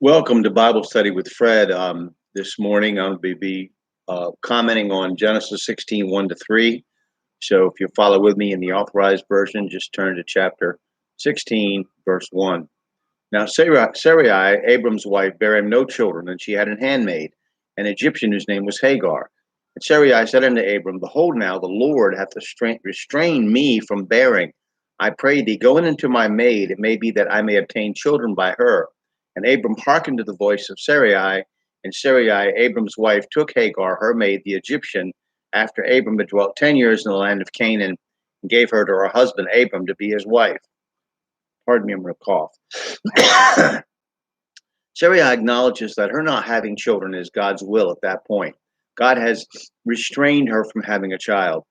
Welcome to Bible Study with Fred. This morning, I'm going to be commenting on Genesis 16, 1 to 3. So if you follow with me in the authorized version, just turn to chapter 16, verse 1. Now, Sarai, Abram's wife, bare him no children, and she had an handmaid, an Egyptian whose name was Hagar. And Sarai said unto Abram, Behold, now the Lord hath restrained me from bearing. I pray thee, go in unto my maid, it may be that I may obtain children by her. And Abram hearkened to the voice of Sarai, and Sarai, Abram's wife, took Hagar, her maid, the Egyptian, after Abram had dwelt 10 years in the land of Canaan, and gave her to her husband Abram to be his wife. Pardon me, I'm going to cough. Sarai acknowledges that her not having children is God's will at that point. God has restrained her from having a child.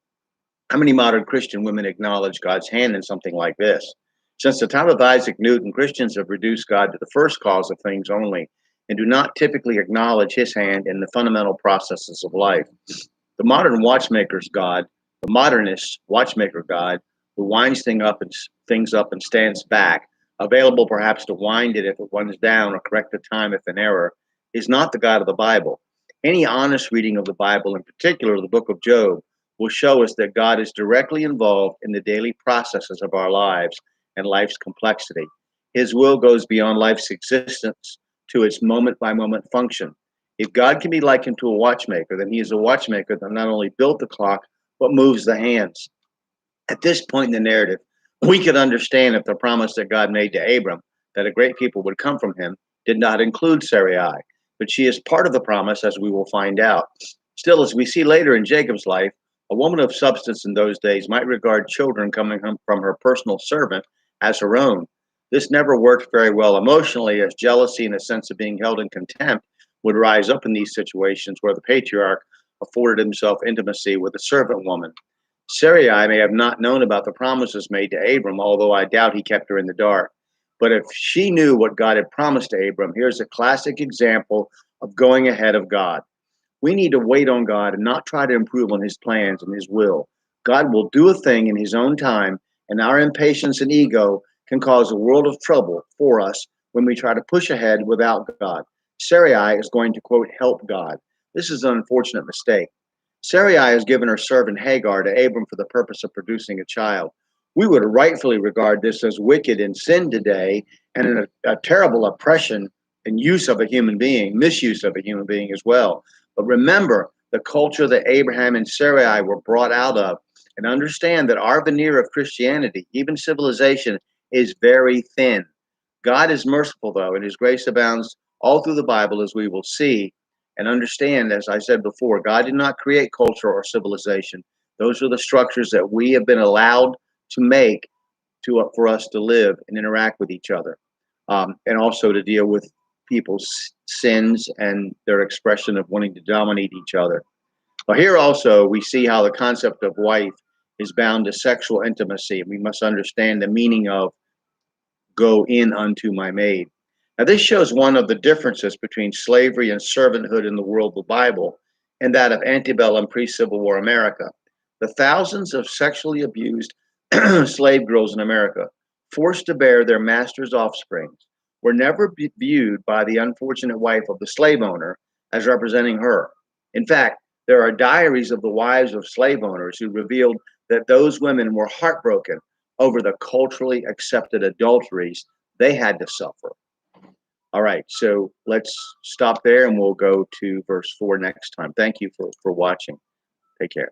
How many modern Christian women acknowledge God's hand in something like this? Since the time of Isaac Newton, Christians have reduced God to the first cause of things only and do not typically acknowledge his hand in the fundamental processes of life. The modern watchmaker's God, the modernist watchmaker God, who winds things up and stands back, available perhaps to wind it if it runs down or correct the time if in error, is not the God of the Bible. Any honest reading of the Bible, in particular the book of Job, will show us that God is directly involved in the daily processes of our lives and life's complexity. His will goes beyond life's existence to its moment by moment function. If God can be likened to a watchmaker, then he is a watchmaker that not only built the clock, but moves the hands. At this point in the narrative, we could understand if the promise that God made to Abram that a great people would come from him did not include Sarai, but she is part of the promise, as we will find out. Still, as we see later in Jacob's life, a woman of substance in those days might regard children coming from her personal servant as her own. This never worked very well emotionally, as jealousy and a sense of being held in contempt would rise up in these situations where the patriarch afforded himself intimacy with a servant woman. Sarai may have not known about the promises made to Abram, although I doubt he kept her in the dark. But if she knew what God had promised to Abram, here's a classic example of going ahead of God. We need to wait on God and not try to improve on his plans and his will. God will do a thing in his own time, and our impatience and ego can cause a world of trouble for us when we try to push ahead without God. Sarai is going to, quote, help God. This is an unfortunate mistake. Sarai has given her servant Hagar to Abram for the purpose of producing a child. We would rightfully regard this as wicked and sin today and a terrible oppression and use of a human being, misuse of a human being as well. But remember the culture that Abraham and Sarai were brought out of, and understand that our veneer of Christianity, even civilization, is very thin. God is merciful, though, and his grace abounds all through the Bible, as we will see. And understand, as I said before, God did not create culture or civilization. Those are the structures that we have been allowed to make for us to live and interact with each other, and also to deal with people's sins and their expression of wanting to dominate each other. But here also we see how the concept of wife is bound to sexual intimacy. We must understand the meaning of go in unto my maid. Now, this shows one of the differences between slavery and servanthood in the world of the Bible and that of antebellum pre-Civil War America. The thousands of sexually abused slave girls in America, forced to bear their master's offspring, were never viewed by the unfortunate wife of the slave owner as representing her. In fact, there are diaries of the wives of slave owners who revealed that those women were heartbroken over the culturally accepted adulteries they had to suffer. All right, so let's stop there and we'll go to verse 4 next time. Thank you for watching. Take care.